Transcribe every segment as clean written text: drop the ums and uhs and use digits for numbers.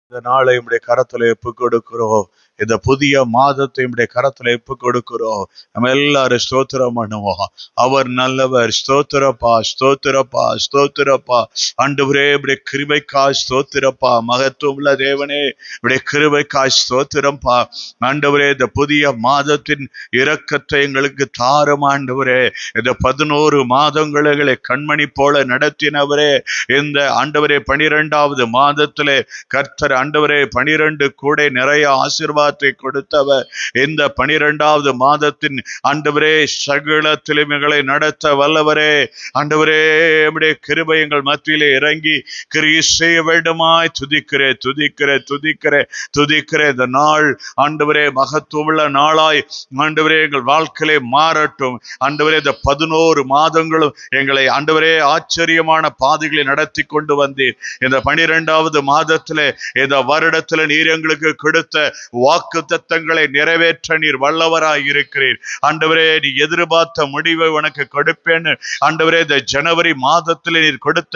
இந்த நாளை உம்முடைய கரத்துல ஒப்பு கொடுக்கிறோம். இந்த புதிய மாதத்தை உம்முடைய கரத்துல ஒப்பு கொடுக்கிறோம். நம்ம எல்லாரும் ஸ்தோத்திரம் பண்ணுவோம். அவர் நல்லவர். ஸ்தோத்திரப்பா, ஸ்தோத்திரப்பா, ஸ்தோத்திரப்பா. ஆண்டவரே உம்முடைய கிருபைக்காய் ஸ்தோத்திரப்பா. மகத்துவமுள்ள தேவனே உம்முடைய கிருபைக்காய் ஸ்தோத்திரப்பா. ஆண்டவரே இந்த புதிய மாதத்தின் இரக்கத்தை எங்களுக்கு தாரும் ஆண்டவரே. இந்த 11 மாதங்களை கண்மணி போல நடத்தினவரே, இந்த ஆண்டவரே 12வது மாதத்திலே கர்த்தர் ஆண்டவரே 12 கூடை நிறைய ஆசீர்வாதத்தை கொடுத்தவர். இந்த 12வது மாதத்தின் ஆண்டவரே சகல திலைமைகளை நடத்த வல்லவரே, ஆண்டவரே உம்முடைய கிருபை எங்கள் மத்தியிலே இறங்கி கிரியை செய்ய வேண்டுமாய் துதிக்கிறே துதிக்கிறே துதிக்கிறே துதிக்கிறே. இந்த நாள் ஆண்டவரே மகத்துவமுள்ள நாளாய் ஆண்டவரே எங்கள் வாழ்க்கையிலே மாறட்டும். ஆண்டவரே இந்த 11 மாதங்களும் எங்களை ஆண்டவரே ஆச்சரியமான பாதைகளை நடத்தி கொண்டு வந்தீர். இந்த 12வது மாதத்திலே இந்த வருடத்துல நீர் எங்களுக்கு கொடுத்த வாக்கு தத்தங்களை நிறைவேற்ற நீர் வல்லவராய் இருக்கிறீர். ஆண்டவரே நீ எதிர்பார்த்த முடிவை உனக்கு கொடுப்பேன்னு ஆண்டவரே இந்த ஜனவரி மாதத்தில் நீர் கொடுத்த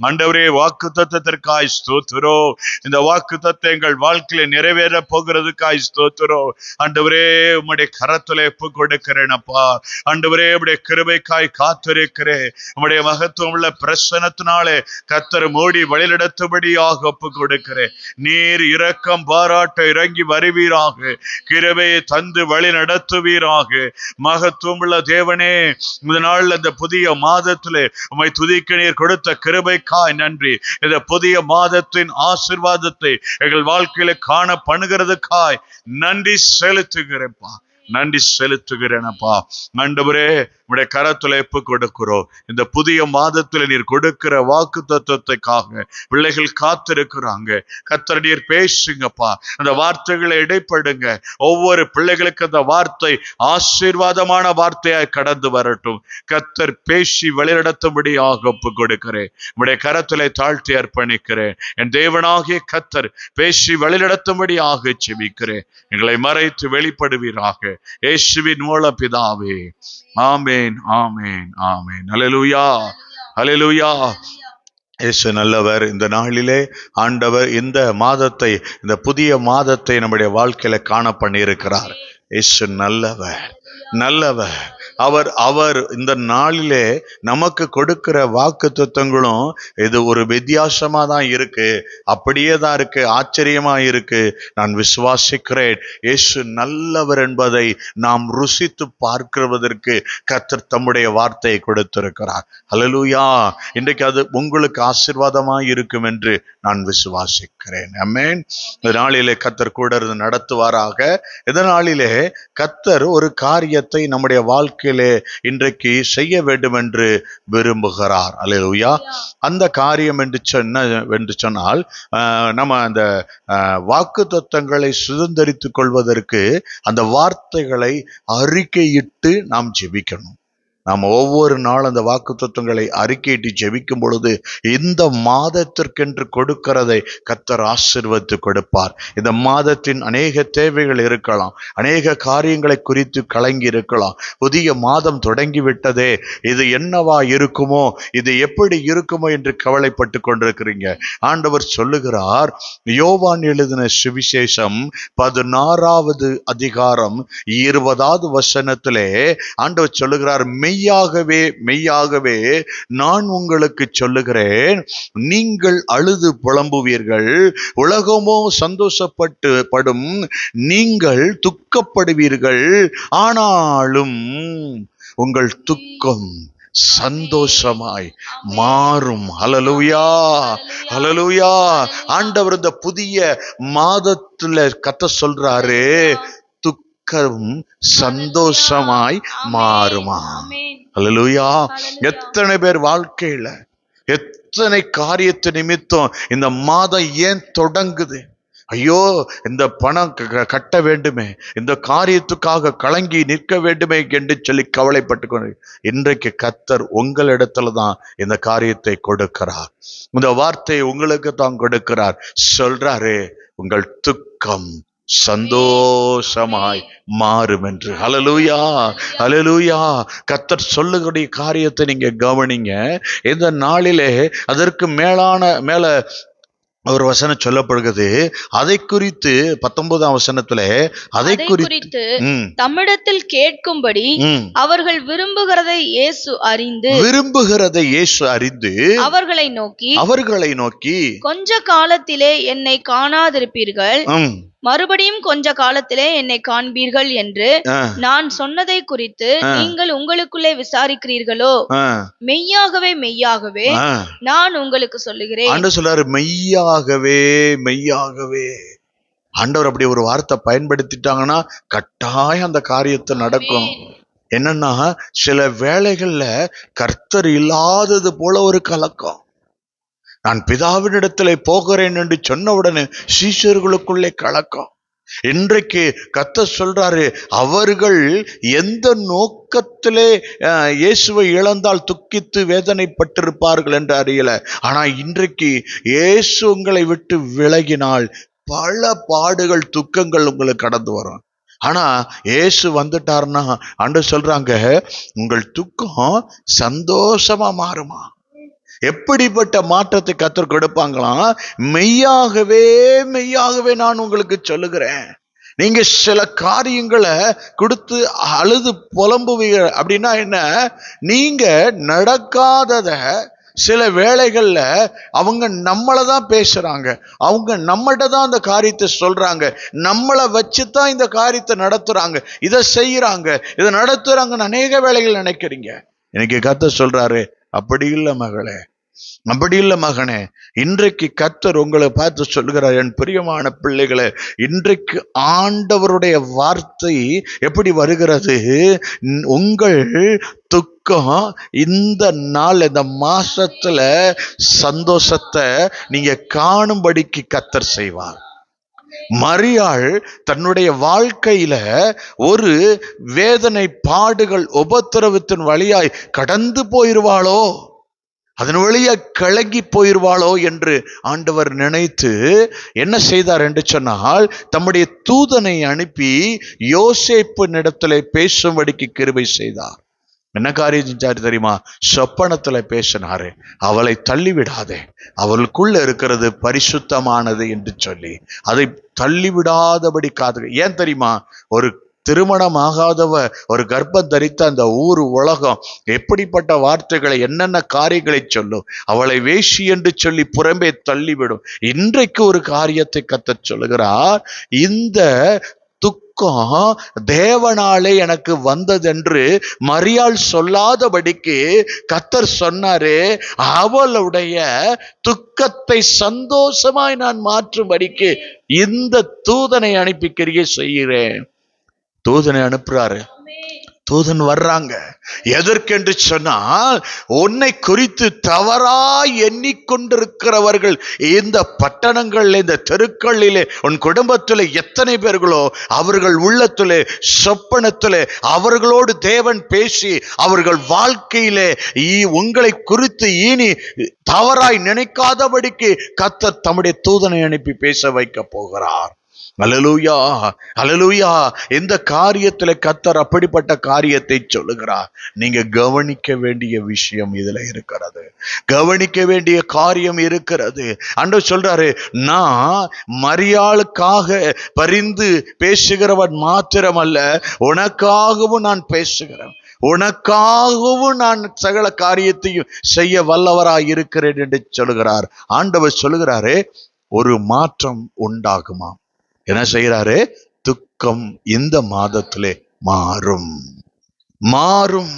ஆண்டவரே வாக்கு தத்தத்திற்காய் ஸ்தோத்திரம். இந்த வாக்கு தத்தம் எங்கள் வாழ்க்கையில நிறைவேற போகிறதுக்காய் ஸ்தோத்திரம். ஆண்டவரே உம்முடைய கரத்துல ஒப்பு கொடுக்கிறேன் அப்பா. ஆண்டவரே உம்முடைய கிருபைக்காய் காத்திருக்கிறேன். உம்முடைய மகத்துவம் உள்ள பிரசனத்தினாலே கர்த்தர் மூடி வழிநடத்தும்படியாக ஒப்பு கொடுக்கிறேன். நீர் இரக்கம் பாராட்ட இறங்கி வருவீராக. கிருபையை தந்து வழி நடத்துவீராக. மகத்துவம் உள்ள தேவனே, இந்த நாள் அந்த புதிய மாதத்திலே உம்மை துதிக்க நீர் கொடுத்த கிருபைக்காய் நன்றி. இந்த புதிய மாதத்தின் ஆசீர்வாதத்தை எங்கள் வாழ்க்கையில காண பண்ணுகிறதுக்காய் நன்றி செலுத்துகிறேன்ப்பா. நன்றி செலுத்துகிறேனப்பா. ஆண்டவரே உம்முடைய கரத்துல ஒப்பு கொடுக்கிறோம். இந்த புதிய மாதத்துல நீர் கொடுக்கிற வாக்கு தத்துவத்துக்காக பிள்ளைகள் காத்திருக்கிறாங்க. கர்த்தர் நீர் பேசுங்கப்பா. அந்த வார்த்தைகளை இடைப்படுங்க. ஒவ்வொரு பிள்ளைகளுக்கு அந்த வார்த்தை ஆசீர்வாதமான வார்த்தையாய் கடந்து வரட்டும். கர்த்தர் பேசி வழிநடத்தும்படியாக ஒப்பு கொடுக்கிறேன். உம்முடைய கரத்திலே தாழ்த்தி அர்ப்பணிக்கிறேன். என் தேவனாகிய கர்த்தர் பேசி வழிநடத்தும்படியாக செபிக்கிறேன். எங்களை மறைத்து வெளிப்படுவீராக. இயேசுவின் மூலம் பிதாவே. ஆமென், ஆமென், ஆமென். ஹல்லேலூயா, ஹல்லேலூயா. இயேசு நல்லவர். இந்த நாளிலே ஆண்டவர் இந்த மாதத்தை, இந்த புதிய மாதத்தை நம்முடைய வாழ்க்கையில காண பண்ணியிருக்கிறார். இயேசு நல்லவர், நல்லவர். அவர் இந்த நாளிலே நமக்கு கொடுக்கிற வாக்கு தத்துவங்களும் இது ஒரு வித்தியாசமா தான் இருக்கு. அப்படியே தான் இருக்கு. ஆச்சரியமா இருக்கு. நான் விசுவாசிக்கிறேன். இயேசு நல்லவர் என்பதை நாம் ருசித்து பார்க்கிறதற்கு கர்த்தர் தம்முடைய வார்த்தையை கொடுத்திருக்கிறார். ஹல்லேலூயா. இன்றைக்கு அது உங்களுக்கு ஆசீர்வாதமாய் இருக்கும் என்று நான் விசுவாசிக்கிறேன். ஆமென். இந்த நாளிலே கர்த்தர் கூட இருந்து நடத்துவாராக. இந்த நாளிலே கர்த்தர் ஒரு காரியத்தை நம்முடைய வாழ்க்கையிலே இன்றைக்கு செய்ய வேண்டும் என்று விரும்புகிறார். அல்லேலூயா. அந்த காரியம் என்று சொன்னால் நம்ம அந்த வாக்கு தத்தங்களை சுதந்தரித்துக் கொள்வதற்கு அந்த வார்த்தைகளை அறிக்கையிட்டு நாம் ஜெபிக்கணும். நாம் ஒவ்வொரு நாள் அந்த வாக்கு தத்துவங்களை அறிக்கையிட்டு ஜெபிக்கும் பொழுது இந்த மாதத்திற்கென்று கொடுக்கிறதை கர்த்தர் ஆசீர்வதித்து கொடுப்பார். இந்த மாதத்தின் அநேக தேவைகள் இருக்கலாம். அநேக காரியங்களை குறித்து கலங்கி இருக்கலாம். புதிய மாதம் தொடங்கி விட்டதே, இது என்னவா இருக்குமோ, இது எப்படி இருக்குமோ என்று கவலைப்பட்டு கொண்டிருக்கிறீங்க. ஆண்டவர் சொல்லுகிறார், யோவான் எழுதின சுவிசேஷம் 16வது அதிகாரம் 20வது வசனத்திலே ஆண்டவர் சொல்லுகிறார், மெய்யாகவே மெய்யாகவே நான் உங்களுக்கு சொல்லுகிறேன், நீங்கள் அழுது புலம்புவீர்கள், உலகமோ சந்தோஷப்பட்டு படும், நீங்கள் துக்கப்படுவீர்கள், ஆனாலும் உங்கள் துக்கம் சந்தோஷமாய் மாறும். ஹல்லேலூயா, ஹல்லேலூயா. ஆண்டவர் இந்த புதிய மாதத்துல கத்த சொல்றாரு, சந்தோஷமாய் மாறுமா. ஹல்லேலூயா. எத்தனை பேர் வாழ்க்கையில எத்தனை காரியத்து நிமித்தம் இந்த மாதம் ஏன் தொடங்குது? ஐயோ, இந்த பணம் கட்ட வேண்டுமே, இந்த காரியத்துக்காக கலங்கி நிற்க வேண்டுமே என்று சொல்லி கவலைப்பட்டு கொண்டு இன்றைக்கு கர்த்தர் உங்களிடத்துல தான் இந்த காரியத்தை கொடுக்கிறார். இந்த வார்த்தையை உங்களுக்கு தான் கொடுக்கிறார். சொல்றாரு, உங்கள் துக்கம் சந்தோஷமாய் மாறும் என்று. ஹல்லேலூயா, ஹல்லேலூயா. கர்த்தர் சொல்லுகிற காரியத்தை நீங்க கவனிங்க. இந்த நாளிலே அதற்கு மேல ஒரு வசனம் சொல்லப்படுகிறது. அதை குறித்து 19ஆம் வசனத்துல அதை குறித்து தம்மிடத்தில் கேட்கும்படி அவர்கள் விரும்புகிறதை இயேசு அறிந்து அவர்களை நோக்கி கொஞ்ச காலத்திலே என்னை காணாதிருப்பீர்கள், மறுபடியும் கொஞ்ச காலத்திலே என்னை காண்பீர்கள் என்று நான் சொன்னதை குறித்து நீங்கள் உங்களுக்குள்ளே விசாரிக்கிறீர்களோ? மெய்யாகவே மெய்யாகவே நான் உங்களுக்கு சொல்லுகிறேன். ஆண்டவர் சொல்றாரு, மெய்யாகவே மெய்யாகவே. ஆண்டவர் அப்படி ஒரு வார்த்தை பயன்படுத்திட்டாங்கன்னா கட்டாயம் அந்த காரியத்தை நடக்கும். என்னன்னா, சில வேளைகள்ல கர்த்தர் இல்லாதது போல ஒரு கலக்கம். நான் பிதாவினிடத்திலே போகிறேன் என்று சொன்ன உடனே சீஷர்களுக்குள்ளே கலக்கம். இன்றைக்கு கர்த்தர் சொல்றாரு, அவர்கள் எந்த நோக்கத்திலே இயேசுவை இழந்தால் துக்கித்து வேதனைப்பட்டிருப்பார்கள் என்று அறியல. ஆனா இன்றைக்கு இயேசு உங்களை விட்டு விலகினால் பல பாடுகள் துக்கங்கள் உங்களுக்கு கடந்து வரும். ஆனா இயேசு வந்துட்டாருன்னா ஆண்டவர் சொல்றாங்க, உங்கள் துக்கம் சந்தோஷமா மாறுமா. எப்படிப்பட்ட மாற்றத்தை கர்த்தர் கொடுப்பாங்களாம்? மெய்யாகவே மெய்யாகவே நான் உங்களுக்கு சொல்லுகிறேன். நீங்க சில காரியங்களை கொடுத்து அழுது புலம்புவீங்க. அப்படின்னா என்ன? நீங்க நடக்காதத சில வேளைகள்ல அவங்க நம்மளதான் பேசுறாங்க, அவங்க நம்மகிட்ட தான் அந்த காரியத்தை சொல்றாங்க, நம்மளை வச்சுதான் இந்த காரியத்தை நடத்துறாங்க, இதை செய்யறாங்க, இதை நடத்துறாங்கன்னு அநேக வேளைகள் நினைக்கிறீங்க. எனக்கு கர்த்தர் சொல்றாரு, அப்படி இல்லை மகளே, அப்படி இல்லை மகனே. இன்றைக்கு கர்த்தர் உங்களை பார்த்து சொல்லுகிறார், என் பிரியமான பிள்ளைகளே, இன்றைக்கு ஆண்டவருடைய வார்த்தை எப்படி வருகிறது? உங்கள் துக்கம் இந்த நாள், இந்த மாசத்துல சந்தோஷத்தை நீங்க காணும்படிக்கு கர்த்தர் செய்வார். மரியாள் தன்னுடைய வாழ்க்கையில ஒரு வேதனை, பாடுகள், உபத்திரவத்தின் வழியாய் கடந்து போயிருவாளோ, அதன் வழியா கலங்கி போயிருவாளோ என்று ஆண்டவர் நினைத்து என்ன செய்தார் என்று சொன்னால், தம்முடைய தூதனை அனுப்பி யோசேப்பினிடத்திலே பேசும்படிக்கு கிருபை செய்தார். என்ன காரியம் செஞ்சாரு தெரியுமா? சொப்பனத்துல பேசினாரு, அவளை தள்ளிவிடாதே, அவளுக்குள்ள இருக்கிறது பரிசுத்தமானது என்று சொல்லி அதை தள்ளிவிடாதபடி காது. ஏன் தெரியுமா? ஒரு திருமணம் ஆகாதவ, ஒரு கர்ப்பம் தரித்த அந்த ஊர் உலகம் எப்படிப்பட்ட வார்த்தைகளை, என்னென்ன காரியங்களை சொல்லும்? அவளை வேஷி என்று சொல்லி புறம்பே தள்ளிவிடும். இன்றைக்கு ஒரு காரியத்தை கர்த்தர் சொல்லுகிறார், இந்த துக்கம் தேவனாலே எனக்கு வந்ததென்று மரியாள் சொல்லாதபடிக்கு கர்த்தர் சொன்னாரு, அவளுடைய துக்கத்தை சந்தோஷமாய் நான் மாற்றும்படிக்கு இந்த தூதனை அனுப்பி கிரியை செய்கிறேன். தூதனை அனுப்புறாரு. தூதன் வர்றாங்க. எதற்கென்று சொன்னால், உன்னை குறித்து தவறாய் எண்ணிக்கொண்டிருக்கிறவர்கள் இந்த பட்டணங்களில், இந்த தெருக்களிலே, உன் குடும்பத்திலே எத்தனை பேர்களோ அவர்கள் உள்ளத்திலே, சொப்பனத்திலே அவர்களோடு தேவன் பேசி அவர்கள் வாழ்க்கையிலே உங்களை குறித்து இனி தவறாய் நினைக்காதபடிக்கு கர்த்தர் தம்முடைய தூதனை அனுப்பி பேச வைக்க போகிறார். அல்லேலூயா, அல்லேலூயா. இந்த காரியத்துல கர்த்தர் அப்படிப்பட்ட காரியத்தை சொல்லுகிறார். நீங்க கவனிக்க வேண்டிய விஷயம் இதுல இருக்கிறது, கவனிக்க வேண்டிய காரியம் இருக்கிறது. ஆண்டவர் சொல்றாரு, நான் மரியாளுக்காக பரிந்து பேசுகிறவன் மாத்திரமல்ல, உனக்காகவும் நான் பேசுகிறேன், உனக்காகவும் நான் சகல காரியத்தையும் செய்ய வல்லவராய் இருக்கிறேன் என்று சொல்லுகிறார். ஆண்டவர் சொல்லுகிறாரு, ஒரு மாற்றம் உண்டாகுமா. என்ன செய்யறாரு? துக்கம் இந்த மாதத்திலே மாறும், மாறும்.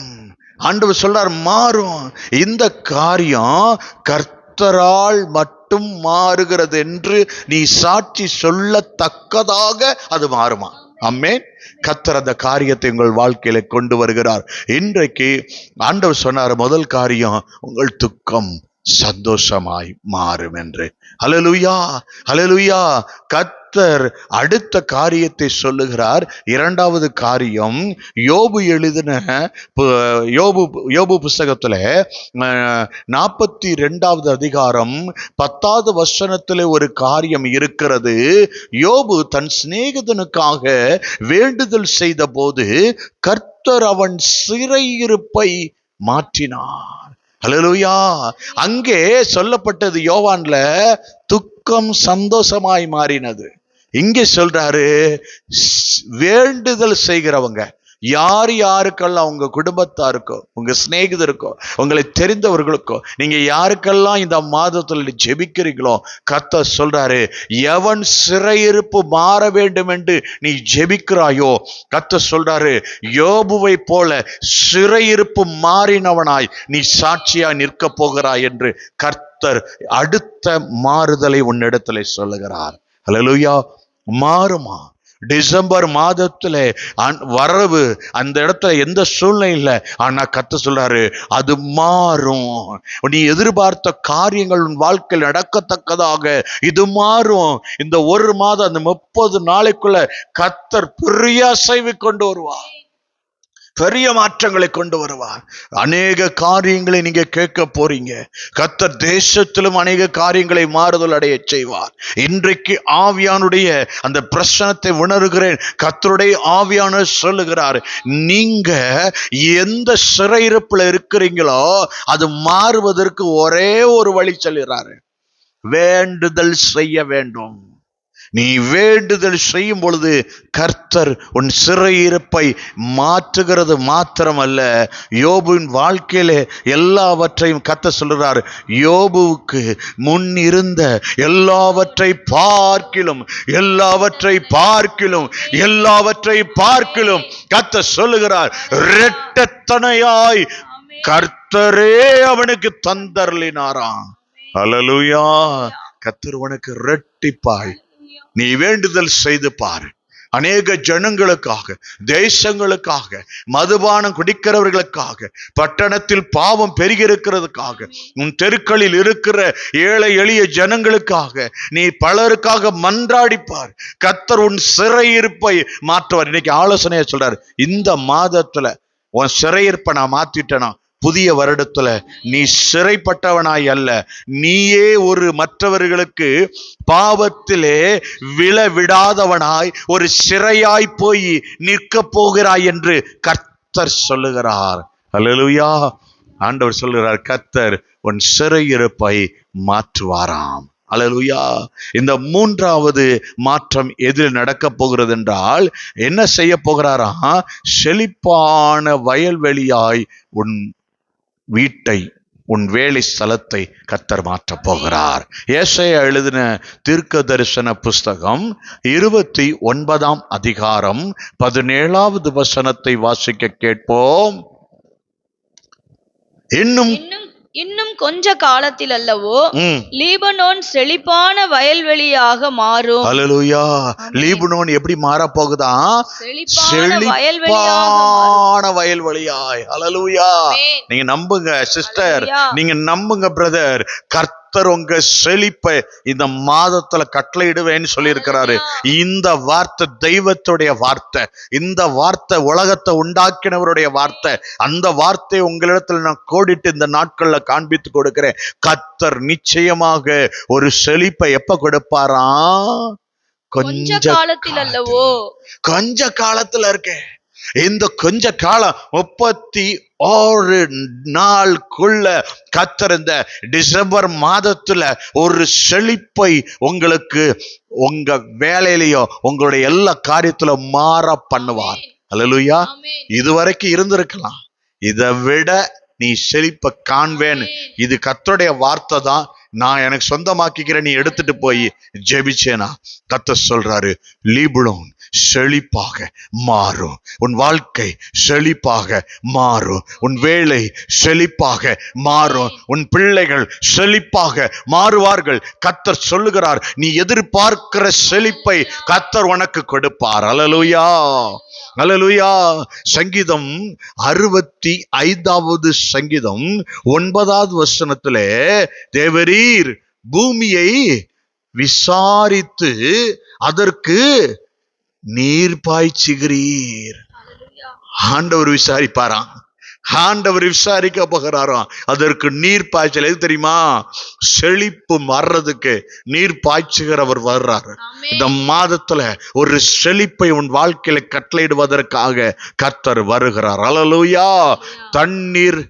ஆண்டவர் சொல்றார், மாறும். இந்த காரியம் கர்த்தரால் மட்டும் மாறுகிறது என்று நீ சாட்சி சொல்லத்தக்கதாக அது மாறுமா. ஆமென். கர்த்தர் அந்த காரியத்தை உங்கள் வாழ்க்கையில கொண்டு வருகிறார். இன்றைக்கு ஆண்டவர் சொன்னார், முதல் காரியம், உங்கள் துக்கம் சந்தோஷமாய் மாறும் என்று. அல்லேலூயா, அல்லேலூயா. கர்த்தர் அடுத்த காரியத்தை சொல்லுகிறார். இரண்டாவது காரியம், யோபு எழுதின யோபு புஸ்தகத்துல 42வது அதிகாரம் 10வது வசனத்திலே ஒரு காரியம் இருக்கிறது. யோபு தன் சிநேகிதனுக்காக வேண்டுதல் செய்த போது கர்த்தர் அவன் சிறையிருப்பை மாற்றினார். ஹல்லேலூயா. அங்கே சொல்லப்பட்டது யோவான்ல துக்கம் சந்தோஷமாய் மாறினது. இங்கே சொல்றாரு வேண்டுதல் செய்கிறவங்க யார் யாருக்கெல்லாம் உங்க குடும்பத்தாருக்கோ, உங்க சிநேகிதருக்கோ, உங்களை தெரிந்தவர்களுக்கோ, நீங்க யாருக்கெல்லாம் இந்த மாதத்துல ஜெபிக்கிறீங்களோ, கர்த்தர் சொல்றாரு எவன் சிறையிருப்பு மாற வேண்டும் என்று நீ ஜெபிக்கிறாயோ, கர்த்தர் சொல்றாரு யோபுவை போல சிறையிருப்பு மாறினவனாய் நீ சாட்சியா நிற்க போகிறாய் என்று கர்த்தர் அடுத்த மாறுதலை உன்னிடத்துல சொல்லுகிறார். ஹல்லேலூயா. மாறுமா? டிசம்பர் மாதத்துல வரவு அந்த இடத்துல எந்த சூழ்நிலை, ஆனா கர்த்தர் சொல்றாரு அது மாறும். நீ எதிர்பார்த்த காரியங்கள் உன் வாழ்க்கையில் நடக்கத்தக்கதாக இது மாறும். இந்த ஒரு மாதம், அந்த 30 நாளைக்குள்ள கர்த்தர் பெரிய அசைவு கொண்டு வருவார், பெரிய மாற்றங்களை கொண்டு வருவார். அநேக காரியங்களை நீங்க கேட்க போறீங்க. கர்த்தர் தேசத்திலும் அநேக காரியங்களை மாறுதல் அடைய செய்வார். இன்றைக்கு ஆவியானுடைய அந்த பிரச்சனத்தை உணர்கிறேன். கர்த்தருடைய ஆவியானவர் சொல்லுகிறார், நீங்க எந்த சிறையிருப்புல இருக்கிறீங்களோ அது மாறுவதற்கு ஒரே ஒரு வழி சொல்லுகிறாரு, வேண்டுதல் செய்ய வேண்டும். நீ வேண்டுதல் செய்யும் பொழுது கர்த்தர் உன் சிறையிருப்பை மாற்றுகிறது மாத்திரமல்ல, யோபுவின் வாழ்க்கையில எல்லாவற்றையும் கர்த்தர் சொல்றார், யோபுவுக்கு முன் இருந்த எல்லாவற்றை பார்க்கிலும் கர்த்தர் சொல்லுகிறார், இரட்டத்தனையாய் கர்த்தரே அவனுக்கு தந்தருளினாராம். ஹல்லேலூயா. கர்த்தர் உனக்கு இரட்டிப்பாய் நீ வேண்டுதல் செய்து பாரு. அநேக ஜனங்களுக்காக, தேசங்களுக்காக, மதுபானம் குடிக்கிறவர்களுக்காக, பட்டணத்தில் பாவம் பெருகி இருக்கிறதுக்காக, உன் தெருக்களில் இருக்கிற ஏழை எளிய ஜனங்களுக்காக நீ பலருக்காக மன்றாடிப்பார். கர்த்தர் உன் சிறையிருப்பை மாற்றுவார். இன்னைக்கு ஆலோசனையா சொல்றாரு, இந்த மாதத்துல உன் சிறையிருப்பை நான் மாத்திட்டேனா, புதிய வருடத்துல நீ சிறைப்பட்டவனாய் அல்ல, நீயே ஒரு மற்றவர்களுக்கு பாவத்திலே விழவிடாதவனாய் ஒரு சிறையாய் போய் நிற்க போகிறாய் என்று கர்த்தர் சொல்லுகிறார். ஹல்லேலூயா. ஆண்டவர் சொல்லுகிறார், கர்த்தர் உன் சிறையிருப்பை மாற்றுவாராம். ஹல்லேலூயா. இந்த மூன்றாவது மாற்றம் எதில் நடக்க போகிறது என்றால், என்ன செய்ய போகிறாராம், செழிப்பான வயல்வெளியாய் உன் வீட்டை, உன் வேலை ஸ்தலத்தை கர்த்தர் மாற்ற போகிறார். ஏசாயா எழுதின தீர்க்க தரிசன புஸ்தகம் 29ஆம் அதிகாரம் 17வது வசனத்தை வாசிக்க கேட்போம். இன்னும் கொஞ்ச காலத்தில் அல்லவோ லீபனோன் செழிப்பான வயல்வெளியாக மாறும். ஹல்லேலூயா. லீபனோன் எப்படி மாற போகுதா? செழிப்பான வயல்வெளியாய். ஹல்லேலூயா. நீங்க நம்புங்க சிஸ்டர், நீங்க நம்புங்க பிரதர், கர்த்தர் உங்க செழிப்பை இந்த மாதத்துல கட்டளையிடுவேன்னு சொல்லி இருக்கிறாரு. இந்த வார்த்தை தெய்வத்துடைய வார்த்தை, இந்த வார்த்தை உலகத்தை உண்டாக்கினவருடைய வார்த்தை. அந்த வார்த்தையை உங்களிடத்துல நான் கோடிட்டு இந்த நாட்கள்ல காண்பித்து கொடுக்கிறேன். கர்த்தர் நிச்சயமாக ஒரு செழிப்பை எப்ப கொடுப்பாராம்? கொஞ்ச காலத்தில் அல்லவோ. கொஞ்ச காலத்துல இருக்கேன். இந்த கொஞ்ச காலம் 31 நாளுக்குள்ள கர்த்தர் இந்த டிசம்பர் மாதத்துல ஒரு செழிப்பை உங்களுக்கு உங்க வேலையிலயோ உங்களுடைய எல்லா காரியத்துல மாற பண்ணுவார். ஹல்லேலூயா. இதுவரைக்கும் இருந்திருக்கலாம், இதை விட நீ செழிப்பை காண்பேன்னு. இது கர்த்தருடைய வார்த்தை தான். நான் எனக்கு சொந்தமாக்கிக்கிறேன், நீ எடுத்துட்டு போய் ஜெபிச்சேனா, கர்த்தர் சொல்றாரு, லீபனோன் செழிப்பாக மாறும், உன் வாழ்க்கை செழிப்பாக மாறும், உன் வேலை செழிப்பாக மாறும், உன் பிள்ளைகள் செழிப்பாக மாறுவார்கள். கர்த்தர் சொல்லுகிறார், நீ எதிர்பார்க்கிற செழிப்பை கர்த்தர் உனக்கு கொடுப்பார். ஹல்லேலூயா. ஹல்லேலூயா. சங்கீதம் 65வது சங்கீதம் 9வது வசனத்திலே, தேவரீர் பூமியை விசாரித்து அதற்கு நீர் பாய்ச்சுகிறீர். ஆண்டவர் விசாரிப்பாராம், ஆண்டவர் விசாரிக்க போகிறாராம். அதற்கு நீர் பாய்ச்சல். எது தெரியுமா? செழிப்பு வர்றதுக்கு நீர் பாய்ச்சுகிறவர் வர்றாரு. இந்த மாதத்துல ஒரு செழிப்பை உன் வாழ்க்கையில கட்டளையிடுவதற்காக கர்த்தர் வருகிறார். ஹல்லேலூயா. தண்ணீர்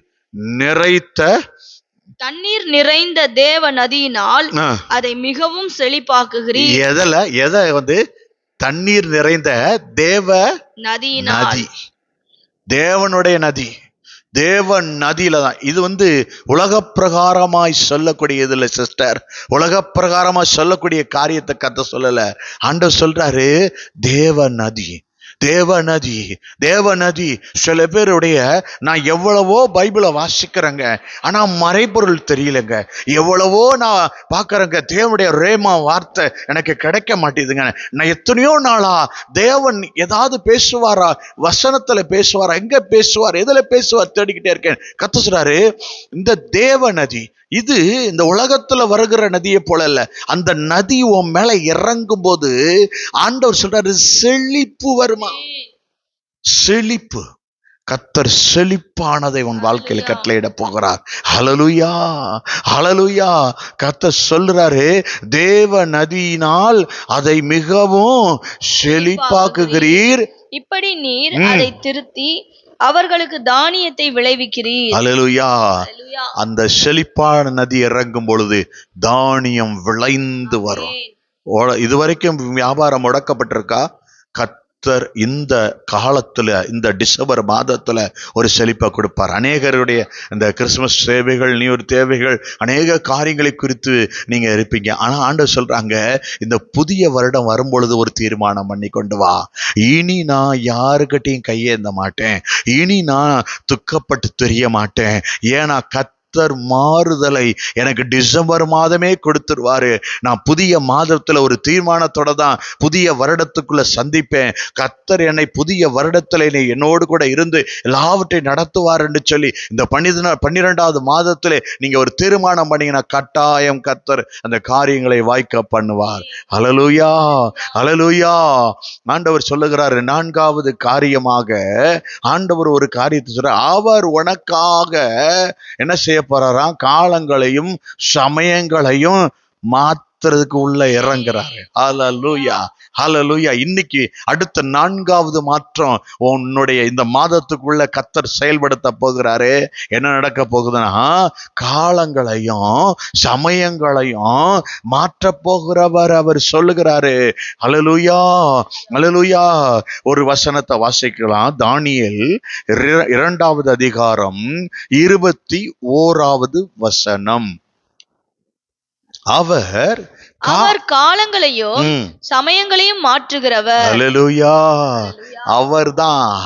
தண்ணீர் நிறைந்த தேவ நதியினால் அதை மிகவும் செழிப்பாக்குகிறீர். எதை தண்ணீர் நிறைந்த தேவ நதி, தேவனுடைய நதி, தேவ நதியில தான். இது உலக பிரகாரமாய் சொல்லக்கூடியது இல்ல சிஸ்டர். உலக பிரகாரமாய் சொல்லக்கூடிய காரியத்தை கர்த்தர் சொல்லல. ஆண்டவர் சொல்றாரு தேவ நதி, தேவ நதி, தேவ நதி. சில பேருடைய நான் எவ்வளவோ பைபிளை வாசிக்கிறேங்க, ஆனா மறைபொருள் தெரியலங்க. எவ்வளவோ நான் பார்க்கறேங்க, தேவனுடைய ரேமா வார்த்தை எனக்கு கிடைக்க மாட்டேதுங்க. நான் எத்தனையோ நாளா தேவன் ஏதாவது பேசுவாரா, வசனத்துல பேசுவாரா, எங்க பேசுவார், எதுல பேசுவார் தேடிக்கிட்டே இருக்கேன். கர்த்தர் சொல்றாரு இந்த தேவ நதி இது இந்த உலகத்துல வருகிற நதியை போல இல்ல. அந்த நதி உன் மேல இறங்கும் போது ஆண்டவர் சொல்றாரு செழிப்பு வருமா. செழிப்பு, கர்த்தர் செழிப்பானதை உன் வாழ்க்கையில கட்டளையிட போகிறார். ஹல்லேலூயா, ஹல்லேலூயா. கர்த்தர் சொல்றாரு தேவ நதியினால் அதை மிகவும் செழிப்பாக்குகிறீர். இப்படி நீர் அதை திருத்தி அவர்களுக்கு தானியத்தை விளைவிக்கிறீர். ஹல்லேலூயா. அந்த செழிப்பான நதி இறங்கும் பொழுது தானியம் விளைந்து வரும். இதுவரைக்கும் வியாபாரம் முடக்கப்பட்டிருக்கா? கர்த்தர் இந்த காலத்துல, இந்த டிசம்பர் மாதத்துல ஒரு செழிப்பை கொடுப்பார். அநேகருடைய இந்த கிறிஸ்துமஸ் சேவைகள், நியூ இயர் தேவைகள், அநேக காரியங்களை குறித்து நீங்க இருப்பீங்க. ஆனா ஆண்டவர் சொல்றாங்க இந்த புதிய வருடம் வரும்பொழுது ஒரு தீர்மானம் பண்ணி கொண்டு வா. இனி நான் யாருக்கிட்டையும் கையேந்த மாட்டேன், இனி நான் துக்கப்பட்டு தெரிய மாட்டேன். ஏன்னா கர்த்தர் மாறுதலை எனக்கு டிசம்பர் மாதமே கொடுத்துருவாரு. நான் புதிய மாதத்துல ஒரு தீர்மானத்தோட தான் புதிய வருடத்துக்குள்ள சந்திப்பேன். கர்த்தர் என்னை புதிய வருடத்துல என்னோடு கூட இருந்து எல்லாவற்றையும் நடத்துவார் என்று சொல்லி இந்த 12வது மாதத்துல நீங்க ஒரு தீர்மானம் பண்ணீங்கன்னா கட்டாயம் கர்த்தர் அந்த காரியங்களை வாய்க்க பண்ணுவார். ஹல்லேலூயா, ஹல்லேலூயா. ஆண்டவர் சொல்லுகிறாரு 4வது காரியமாக ஆண்டவர் ஒரு காரியத்தை சொல்ற, அவர் உனக்காக என்ன செய்ய போறாராம், காலங்களையும் சமயங்களையும் மாத்துறதுக்கு உள்ள இறங்குறாரு. ஹல்லேலூயா, ஹல்லேலூயா. இன்னைக்கு அடுத்த 4வது மாற்றம் உன்னுடைய இந்த மாதத்துக்குள்ள கர்த்தர் செயல்படுத்த போகிறாரு. என்ன நடக்க போகுதுன்னா காலங்களையும் சமயங்களையும் மாற்ற போகிறவர் அவர் சொல்லுகிறாரு. ஹல்லேலூயா, ஹல்லேலூயா. ஒரு வசனத்தை வாசிக்கலாம். தானியேல் 2வது அதிகாரம் 21வது வசனம். அவர் காலங்களையும் சமயங்களையும் மாற்றுகிறவர். ஹல்லேலூயா. அவர்தான்,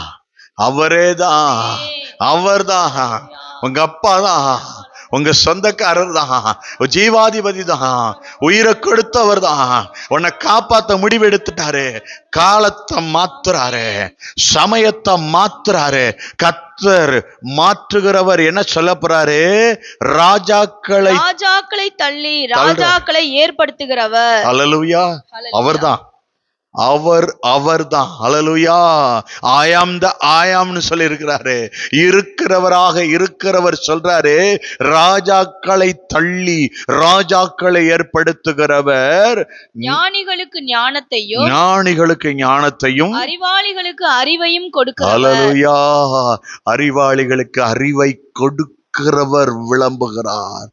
அவரேதான், அவர்தான். உங்க அப்பா தான், உங்க சொந்தக்காரர் தான், ஜீவாதிபதி தான், உயிரை கொடுத்தவர் தான், உன்னை காப்பாத்த முடிவெடுத்துட்டாரு. காலத்தை மாத்துறாரு, சமயத்தை மாத்துறாரு. கர்த்தர் மாற்றுகிறவர். என்ன சொல்ல போறாரு? ராஜாக்களை தள்ளி ராஜாக்களை ஏற்படுத்துகிறவர். ஹல்லேலூயா. அவர்தான், அவர்தான். ஹல்லேலூயா. ஆயாம்னு சொல்லி இருக்கிறாரு. இருக்கிறவராக இருக்கிறவர் சொல்றாரு ராஜாக்களை தள்ளி ராஜாக்களை ஏற்படுத்துகிறவர். ஞானிகளுக்கு ஞானத்தையும் அறிவாளிகளுக்கு அறிவையும் கொடுக்கிறவர். ஹல்லேலூயா. அறிவாளிகளுக்கு அறிவை கொடுக்கிறவர் விளம்புகிறார்.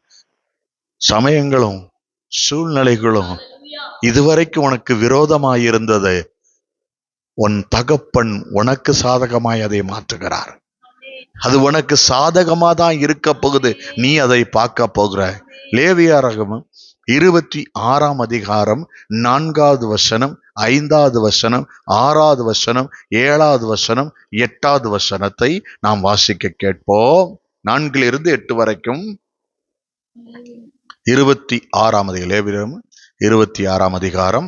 சமயங்களும் சூழ்நிலைகளும் இதுவரைக்கும் உனக்கு விரோதமாயிருந்தது, உன் தகப்பன் உனக்கு சாதகமாய் அதை மாற்றுகிறார். அது உனக்கு சாதகமா தான் இருக்க போகுது. நீ அதை பார்க்க போகிற. லேவியராகமம் 26ஆம் அதிகாரம் 4வது வசனம், 5வது வசனம், 6வது வசனம், 7வது வசனம், 8வது வசனத்தை நாம் வாசிக்க கேட்போம். 4லிருந்து 8 வரைக்கும் 26ஆம் அதிகாரம், லேவியராகமம் 26ஆம் அதிகாரம்.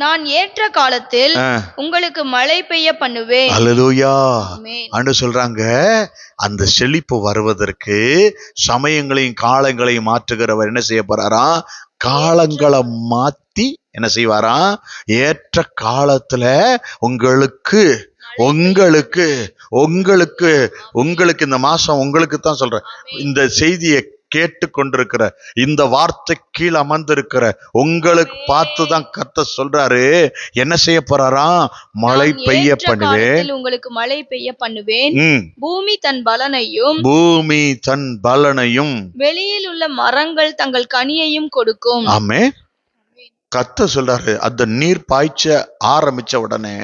நான் ஏற்ற காலத்தில் உங்களுக்கு மழை பெய்ய பண்ணுவேன். ஹல்லேலூயா. ஆண்டவர் சொல்றாங்க அந்த செழிப்பு வருவதற்கு சமயங்களையும் காலங்களையும் மாற்றுகிறவர் என்ன செய்ய போறாரா? காலங்களை மாத்தி என்ன செய்வாரா? ஏற்ற காலத்துல உங்களுக்கு உங்களுக்கு உங்களுக்கு உங்களுக்கு இந்த மாசம் உங்களுக்கு தான் சொல்றேன். இந்த செய்தியை கேட்டு கொண்டிருக்கிற இந்த வார்த்தை கீழே அமர்ந்திருக்கிற உங்களுக்கு பார்த்துதான் கர்த்தர் சொல்றாரு, என்ன செய்ய போறாராம்? மழை பெய்ய பண்ணுவேன், உங்களுக்கு மழை பெய்ய பண்ணுவேன், பூமி தன் பலனையும் வெளியில் உள்ள மரங்கள் தங்கள் கனியையும் கொடுக்கும். ஆமென். கர்த்தர் சொல்றாரு, அந்த நீர் பாய்ச்ச ஆரம்பிச்ச உடனே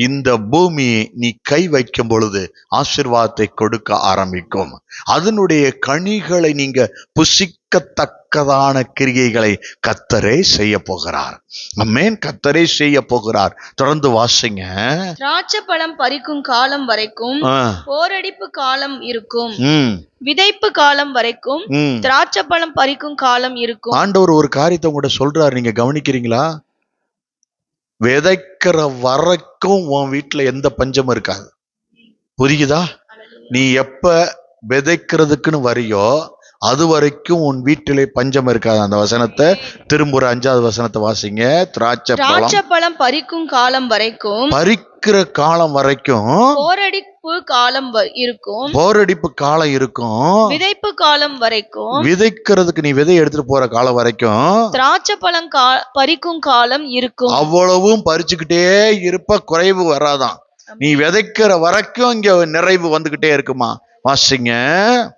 இந்த பூமி நீ கை வைக்கும் பொழுது ஆசீர்வாதத்தை கொடுக்க ஆரம்பிக்கும். அதனுடைய கனிகளை நீங்க புசிக்கத்தக்கதான கிரியைகளை கர்த்தரே செய்ய போகிறார். ஆமென். கர்த்தரே செய்ய போகிறார். தொடர்ந்து வாசிங்க. திராட்சை பழம் பறிக்கும் காலம் வரைக்கும் போரடிப்பு காலம் இருக்கும், விதைப்பு காலம் வரைக்கும் திராட்சை பழம் பறிக்கும் காலம் இருக்கும். ஆண்டவர் ஒரு காரியத்தை கூட சொல்றாரு, நீங்க கவனிக்கிறீங்களா? விதைக்கிற வரைக்கும் உன் வீட்டுல எந்த பஞ்சமும் இருக்காது. புரியுதா? நீ எப்ப விதைக்கிறதுக்குன்னு வரியோ அது வரைக்கும் உன் வீட்டிலே பஞ்சம் இருக்காது. அந்த வசனத்தை திரும்ப 5வது வசனத்தை வாசிங்க. திராட்சை பழம் பறிக்கும் காலம் வரைக்கும், பறிக்கிற காலம் வரைக்கும் போரடிப்பு காலம் இருக்கும், போரடிப்பு காலம் இருக்கும், விதைப்பு காலம் வரைக்கும், விதைக்கிறதுக்கு நீ விதை எடுத்துட்டு போற காலம் வரைக்கும் திராட்சை பழம் பறிக்கும் காலம் இருக்கும். அவ்வளவும் பறிச்சுக்கிட்டே இருப்ப, குறைவு வராதான். நீ விதைக்கிற வரைக்கும் இங்க நிறைவு வந்துகிட்டே இருக்குமா? வாசிங்க.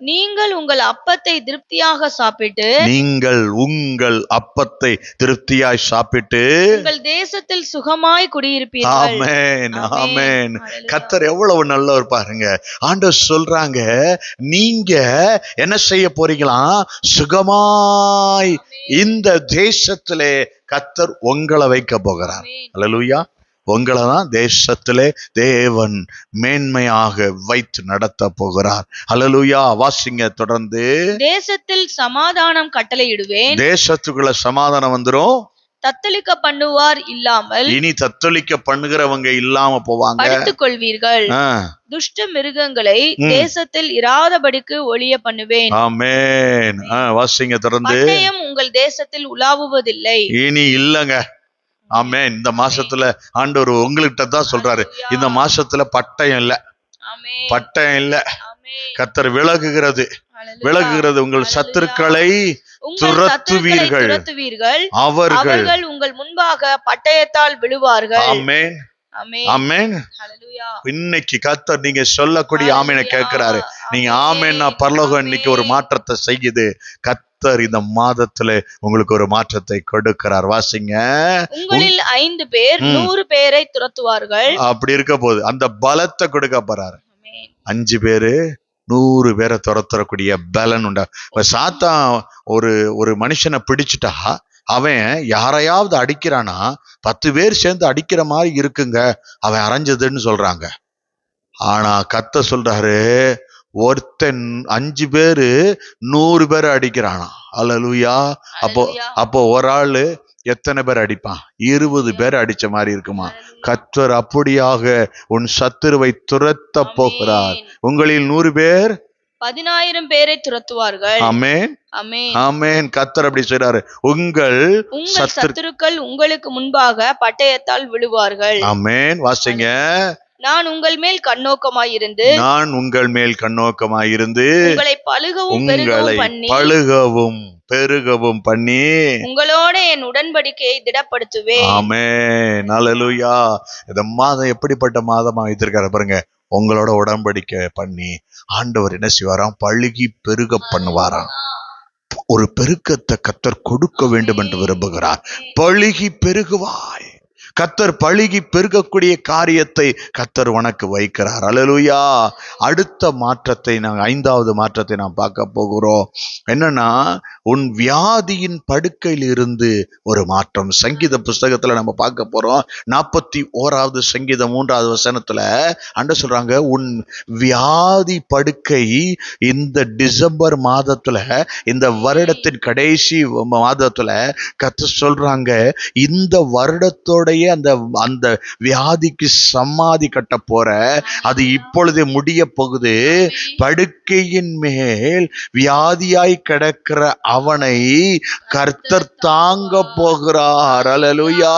நீங்கள் உங்கள் அப்பத்தை திருப்தியாக சாப்பிட்டு, நீங்கள் உங்கள் அப்பத்தை திருப்தியாய் சாப்பிட்டு உங்கள் தேசத்தில் சுகமாய் குடியிருப்பீர்கள். ஆமென், ஆமென். கர்த்தர் எவ்வளவு நல்லவர் பாருங்க. ஆண்டவர் சொல்றாங்க, நீங்க என்ன செய்ய போறீங்களாம்? சுகமாய் இந்த தேசத்திலே கர்த்தர் உங்களை வைக்க போகிறார். அல்லேலூயா. உங்களை தான் தேசத்திலே தேவன் மேன்மையாக வைத்து நடத்த போகிறார். அல்லேலூயா. வாசிங்க தொடர்ந்து. தேசத்தில் சமாதானம் கட்டளையிடுவேன், தேசத்துக்குள்ள சமாதானம் வந்துரும். தத்தளிக்க பண்ணுவார் இல்லாமல், இனி தத்தளிக்க பண்ணுகிறவங்க இல்லாம போவாங்க. படுத்துக் கொள்வீர்கள். துஷ்ட மிருகங்களை தேசத்தில் இராதபடிக்கு ஒழிய பண்ணுவேன். ஆமென். வாசிங்க தொடர்ந்து. பட்டயம் உங்கள் தேசத்தில் உலாவுவதில்லை. இனி இல்லங்க. ஆமென். இந்த மாசத்துல ஆண்டவர் உங்கள்கிட்ட தான் சொல்றாரு, இந்த மாசத்துல பட்டயம் இல்ல, பட்டயம் இல்ல. கர்த்தர் விலகுகிறது, உங்கள் சத்துருக்களை துரத்துவீர்கள், அவர்கள் உங்கள் முன்பாக பட்டயத்தால் விழுவார்கள். ஆமென், ஆமென். இன்னைக்கு கர்த்தர் நீங்க சொல்லக்கூடிய ஆமெனை கேட்கிறாரு. நீங்க ஆமென்னா பரலோகம் இன்னைக்கு ஒரு மாற்றத்தை செய்யுது. கர்த்தர் இந்த மாதத்துல உங்களுக்கு ஒரு மாற்றத்தை கொடுக்கிறார். வாசிங்க. உங்களில் 5 பேர் 100 பேரை துரத்துவார்கள். அப்படி இருக்க போது அந்த பலத்தை கொடுக்க போறாரு. 5 பேரு 100 பேரை துரத்தக்கூடிய பலன் உண்டா. சாத்தான் ஒரு மனுஷனை பிடிச்சிட்டா அவன் யாரையாவது அடிக்கிறானா 10 பேர் சேர்ந்து அடிக்கிற மாதிரி இருக்குங்க, அவன் அரைஞ்சதுன்னு சொல்றாங்க. ஆனா கர்த்தர் சொல்றாரு, ஒருத்தன் 5 பேரு 100 பேரை அடிக்கிறானா. அல்லேலூயா. அப்போ ஒரு ஆளு எத்தனை பேர் அடிப்பான்? 20 பேர் அடிச்ச மாதிரி இருக்குமா? கர்த்தர் அப்படியாக உன் சத்துருவை துரத்த போகிறார். உங்களில் 100 பேர் 10,000 பேரை துரத்துவார்கள். ஆமென், ஆமென். கர்த்தர் அப்படி சொல்றாரு, உங்கள் சத்துருக்கள் உங்களுக்கு முன்பாக பட்டயத்தால் விழுவார்கள். ஆமென். வாசிங்க. நான் உங்கள் மேல் கண்ணோக்கமாயிருந்து, உங்களை பலுகவும் பெருகவும் பண்ணி உங்களோட என் உடன்படிக்கையை திடப்படுத்துவேன். ஆமென், அல்லேலூயா. இந்த மாதம் எப்படிப்பட்ட மாதமா வைத்திருக்காரு பாருங்க. உங்களோட உடன்படிக்கை பண்ணி ஆண்டவர் என்ன செய்வாராம்? பழுகி பெருக பண்ணுவாராம். ஒரு பெருக்கத்தை கர்த்தர் கொடுக்க வேண்டும் என்று விரும்புகிறார். பழுகி பெருகுவாய். கர்த்தர் பழுகி பெருகக்கூடிய காரியத்தை கர்த்தர் உனக்கு வைக்கிறார். அல்லேலூயா. அடுத்த மாற்றத்தை 5வது மாற்றத்தை நாம் பார்க்க போகிறோம். என்னன்னா, உன் வியாதியின் படுக்கையில் இருந்து ஒரு மாற்றம். சங்கீத புஸ்தகத்துல நம்ம பார்க்க போறோம். 41வது சங்கீதம் 3வது வசனத்துல ஆண்டவர் சொல்றாங்க, உன் வியாதி படுக்கை இந்த டிசம்பர் மாதத்துல, இந்த வருடத்தின் கடைசி மாதத்துல கர்த்தர் சொல்றாங்க, இந்த வருடத்தோடைய அந்த வியாதிக்கு சமாதி கட்ட போற, அது இப்பொழுதே முடிய போகுது. படுக்கையின் மேல் வியாதியாய் கிடக்கிற அவனை கர்த்தர் தாங்க போகிறார். அல்லேலூயா.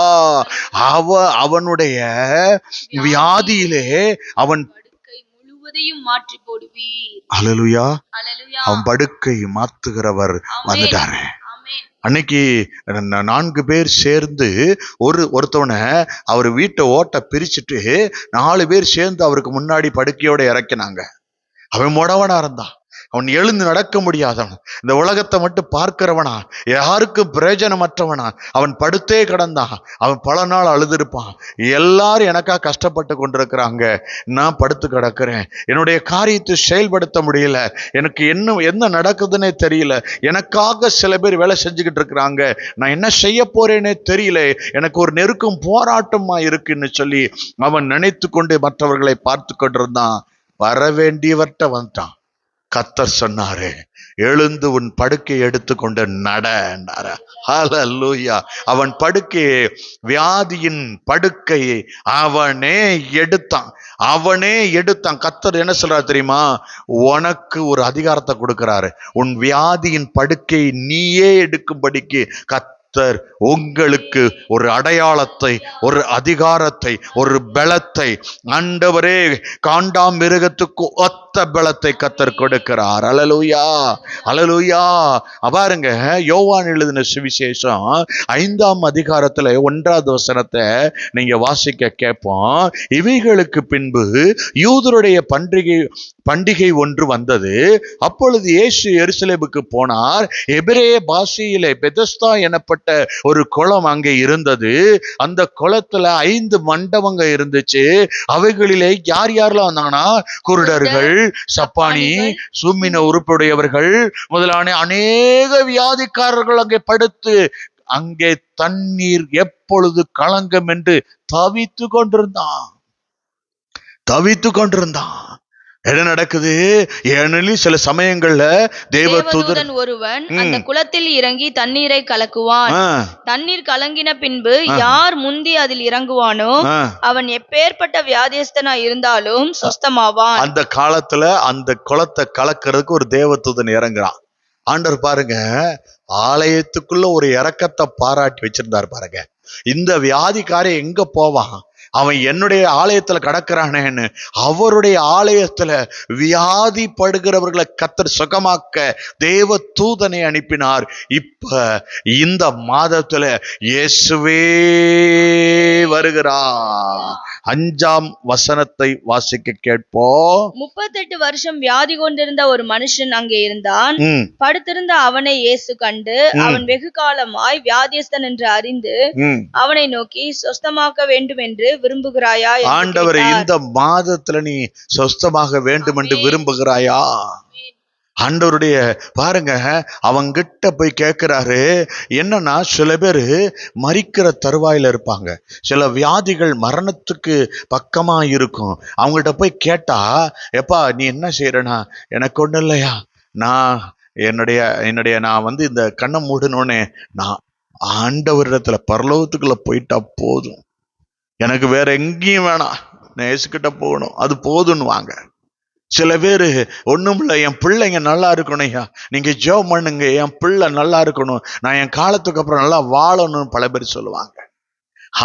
அவனுடைய வியாதியிலே அவன் முழுவதையும் மாற்றி போடுவீர். அல்லேலூயா. அல்லேலூயா. அவன் படுக்கை மாத்துகிறவர் வந்துட்டாரு. அன்னைக்கு 4 பேர் சேர்ந்து ஒருத்தவனை அவர் வீட்டை ஓட்ட பிரிச்சுட்டு 4 பேர் சேர்ந்து அவருக்கு முன்னாடி படுக்கையோட இறக்கினாங்க. அவன் முடவனா இருந்தான். அவன் எழுந்து நடக்க முடியாதவன், இந்த உலகத்தை மட்டும் பார்க்கிறவனா, யாருக்கும் பிரயோஜனமற்றவனா, அவன் படுத்தே கிடந்தான். அவன் பல நாள் அழுதுருப்பான். எல்லாரும் எனக்கா கஷ்டப்பட்டு கொண்டிருக்கிறாங்க, நான் படுத்து கிடக்கிறேன், என்னுடைய காரியத்தை செயல்படுத்த முடியல, எனக்கு என்ன நடக்குதுன்னே தெரியல, எனக்காக சில பேர் வேலை செஞ்சுக்கிட்டு இருக்கிறாங்க, நான் என்ன செய்ய போறேனே தெரியல, எனக்கு ஒரு நெருக்கம் போராட்டமா இருக்குன்னு சொல்லி அவன் நினைத்து கொண்டு மற்றவர்களை பார்த்து கொண்டிருந்தான். வர வேண்டியவர்கிட்ட வந்துட்டான். கர்த்தர் சொன்னாரு, எழுந்து உன் படுக்கையை எடுத்துக்கொண்டு நடனாரு. ஹல்லேலூயா. அவன் படுக்கையை, வியாதியின் படுக்கையை அவனே எடுத்தான். கர்த்தர் என்ன சொல்றாரு தெரியுமா? உனக்கு ஒரு அதிகாரத்தை கொடுக்கிறாரு. உன் வியாதியின் படுக்கையை நீயே எடுக்கும்படிக்கு கர்த்தர் உங்களுக்கு ஒரு அடையாளத்தை, ஒரு அதிகாரத்தை, ஒரு பலத்தை, ஆண்டவரே காண்டாமிருகத்துக்கு ஒத்த பலத்தை கர்த்தர் கொடுக்கிறார். அல்லேலூயா, அல்லேலூயா. பாருங்க, யோவான் எழுதின சுவிசேஷம் 5ஆம் அதிகாரத்துல 1வது வசனத்தை நீங்க வாசிக்க கேட்போம். இவைகளுக்கு பின்பு யூதருடைய பண்டிகை ஒன்று வந்தது. அப்பொழுது இயேசு எருசலேமுக்கு போனார். எபிரேய பாஷையிலே பெதஸ்தா எனப்பட்ட ஒரு குளம் அங்கே இருந்தது. அந்த குளத்துல 5 மண்டபங்க இருந்துச்சு. அவைகளிலே யாரெல்லாம் வந்தாங்கன்னா, குருடர்கள், சப்பானி, சூமின உறுப்புடையவர்கள் முதலான அநேக வியாதிக்காரர்கள் அங்கே படுத்து, அங்கே தண்ணீர் எப்பொழுது கலங்கும் என்று தவித்து கொண்டிருந்தான். என்ன நடக்குது? ஏனெனில் சில சமயங்கள்ல தேவதூதன் ஒருவன் அந்த குளத்தில் இறங்கி தண்ணீரை கலக்குவான். தண்ணீர் கலங்கின பின்பு யார் முந்தி அதில் இறங்குவானோ அவன் எப்பேற்பட்ட வியாதியஸ்தனா இருந்தாலும் சுஸ்தமாவான். அந்த காலத்துல அந்த குளத்தை கலக்கிறதுக்கு ஒரு தேவதூதன் இறங்குறான். ஆண்டவர் பாருங்க, ஆலயத்துக்குள்ள ஒரு இரக்கத்தை பாராட்டி வச்சிருந்தார் பாருங்க. இந்த வியாதிக்காரன் எங்க போவான்? அவன் என்னுடைய ஆலயத்துல கடக்கிறானேன்னு அவருடைய ஆலயத்துல வியாதி படுகிறவர்களை கர்த்தர் சுகமாக்க தேவ தூதனை அனுப்பினார். இப்ப இந்த மாதத்துல இயேசுவே வருகிறார். 5ஆம் வசனத்தை வாசிக்க கேட்போம். 38 வருஷம் வியாதி கொண்டிருந்த ஒரு மனுஷன் அங்கே இருந்தான். படுத்திருந்த அவனை இயேசு கண்டு அவன் வெகு காலமாய் வியாதியஸ்தன் என்று அறிந்து அவனை நோக்கி சொஸ்தமாக்க வேண்டும் என்று விரும்புகிறாயா? ஆண்டவரே, இந்த மாதத்துல நீ சொஸ்தமாக வேண்டும் என்று விரும்புகிறாயா? ஆண்டவருடைய பாருங்க, அவங்கிட்ட போய் கேட்கிறாரு. என்னன்னா, சில பேரு மரிக்கிற தருவாயில இருப்பாங்க, சில வியாதிகள் மரணத்துக்கு பக்கமா இருக்கும். அவங்கள்ட்ட போய் கேட்டா, எப்பா நீ என்ன செய்யறனா? எனக்கு ஒண்ணு இல்லையா, நான் என்னுடைய நான் இந்த கண்ணை மூடனோடனே நான் ஆண்டவரிடத்துல பரலோகத்துக்குள்ள போயிட்டா போதும், எனக்கு வேற எங்கேயும் வேணாம், நான் இயேசுகிட்ட போகணும், அது போதும்னு வாங்க. சில பேரு ஒண்ணும் இல்லை, என் பிள்ளைங்க நல்லா இருக்கணும் ஐயா, நீங்க ஜெபம் பண்ணுங்க, என் பிள்ளை நல்லா இருக்கணும், நான் என் காலத்துக்கு அப்புறம் நல்லா வாழணும்னு பல பேர் சொல்லுவாங்க.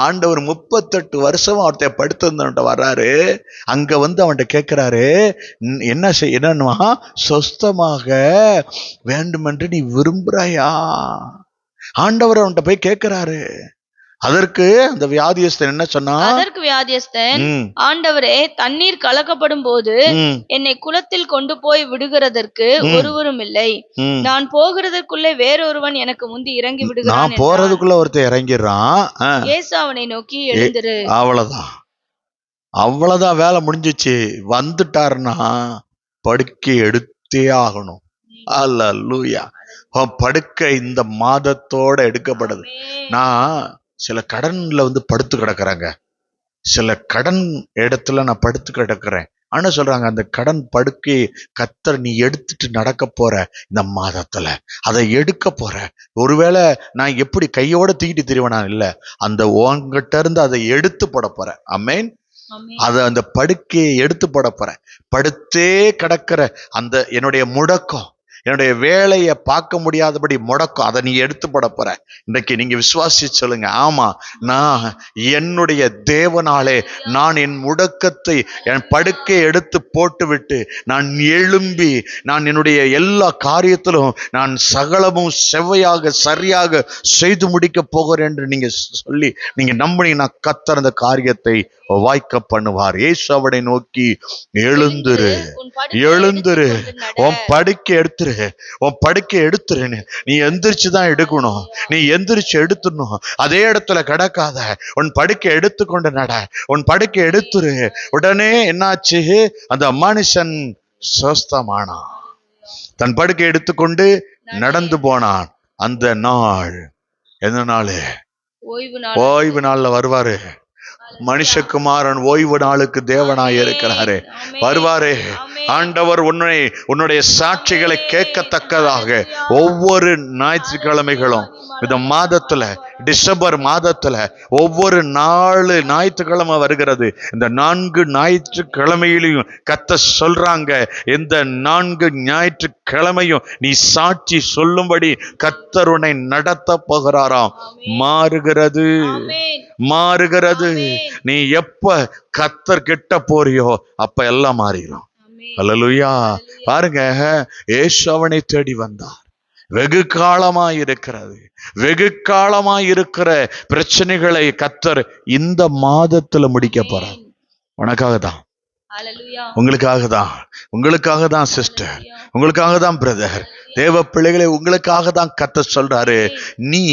ஆண்டவர் 38 வருஷம் ஒருத்த படுத்திருந்தவன்ட்ட வர்றாரு. அங்க அவன்கிட்ட கேட்கிறாரு, என்னன்னா சொஸ்தமாக வேண்டும் என்று நீ விரும்புறாயா? ஆண்டவர் அவன்கிட்ட போய் கேட்கிறாரு. அதற்கு அந்த வியாதியஸ்தன் என்ன சொன்னா? அதற்கு வியாதியஸ்தன், ஆண்டவரே, தண்ணீர் கலக்கப்படும் போது என்னை குளத்தில் கொண்டு போய் விடுகிறதற்கு ஒருவரும் இல்லை, நான் போகிறதற்குள்ளே வேறொருவன் எனக்கு முந்தி இறங்கி விடுகிறான். நான் போறதுக்குள்ள ஒருத்தர் இறங்கிடுறான். இயேசு அவனை நோக்கி, எழுந்திரு. அவ்வளவுதான் வேலை முடிஞ்சிச்சு. வந்துட்டாருன்னா படுக்கை எடுத்தே ஆகணும். அல்லேலூயா. படுக்கை இந்த மாதத்தோட எடுக்கப்படுது. நான் சில கடன்ல படுத்து கிடக்குறாங்க, சில கடன் இடத்துல நான் படுத்து கிடக்குறேன். ஆனா சொல்றாங்க, அந்த கடன் படுக்கை கர்த்தர் நீ எடுத்துட்டு நடக்க போற இந்த மாதத்துல, அதை எடுக்க போற. ஒருவேளை நான் எப்படி கையோட தூக்கிட்டு திரிவனா? இல்ல, அந்த உன்கிட்ட இருந்து அதை எடுத்து போட போறேன். ஆமென். அந்த படுக்கையை எடுத்து போட போறேன். படுத்தே கிடக்கிற அந்த என்னுடைய முடக்கம், என்னுடைய வேலையை பார்க்க முடியாதபடி முடக்கும், அதை நீ எடுத்து போட போற. இன்றைக்கு நீங்க விசுவாசி சொல்லுங்க, ஆமா, நான் என்னுடைய தேவனாலே நான் என் முடக்கத்தை, என் படுக்கை எடுத்து போட்டு விட்டு நான் எழும்பி நான் என்னுடைய எல்லா காரியத்திலும் நான் சகலமும் செவ்வையாக சரியாக செய்து முடிக்க போகிறேன் என்று நீங்க சொல்லி நீங்க நம்பினீங்கன்னா கர்த்தர் அந்த காரியத்தை வாய்க்க பண்ணுவார். இயேசு அவனை நோக்கி, எழுந்துரு, எழுந்துரு, உன் படுக்கை எடுத்துரு, உன் படுக்கை எடுத்துருன்னு. நீ எந்திரிச்சுதான் எடுக்கணும், நீ எந்திரிச்சு எடுத்துடணும். அதே இடத்துல கிடக்காத, உன் படுக்கை எடுத்துக்கொண்டு நட, உன் படுக்கை எடுத்துரு. உடனே என்னாச்சு, அந்த மனுஷன் சொஸ்தமானான், தன் படுக்கை எடுத்துக்கொண்டு நடந்து போனான். அந்த நாள் எந்த நாள்? ஓய்வு நாள்ல வருவாரு மனுஷகுமாரன். ஓய்வு நாளுக்கு தேவனாய் இருக்கிறாரு, வருவாரு. ஆண்டவர் உன்னுடைய சாட்சிகளை கேட்கத்தக்கதாக ஒவ்வொரு ஞாயிற்றுக்கிழமைகளும் இந்த மாதத்துல, டிசம்பர் மாதத்துல ஒவ்வொரு 4 ஞாயிற்றுக்கிழமை வருகிறது. இந்த 4 ஞாயிற்றுக்கிழமையிலையும் கர்த்தர் சொல்றாங்க, இந்த 4 ஞாயிற்றுக்கிழமையும் நீ சாட்சி சொல்லும்படி கர்த்தர் உன்னை நடத்த போகிறாராம். மாறுகிறது, மாறுகிறது. நீ எப்ப கர்த்தர் கிட்ட போறியோ அப்ப எல்லாம் மாறிடும். அல்லேலூயா. பாருங்க, இயேசு அவனை தேடி வந்தார். வெகு காலமாய் இருக்கிறது, வெகு காலமாய் இருக்கிற பிரச்சனைகளை கர்த்தர் இந்த மாதத்துல முடிக்க போறார். உனக்காக தான், உங்களுக்காக தான், உங்களுக்காக தான் சிஸ்டர், உங்களுக்காக தான் பிரதர், தேவ பிள்ளைகளை உங்களுக்காக தான் கர்த்தர் சொல்றாரு. நீ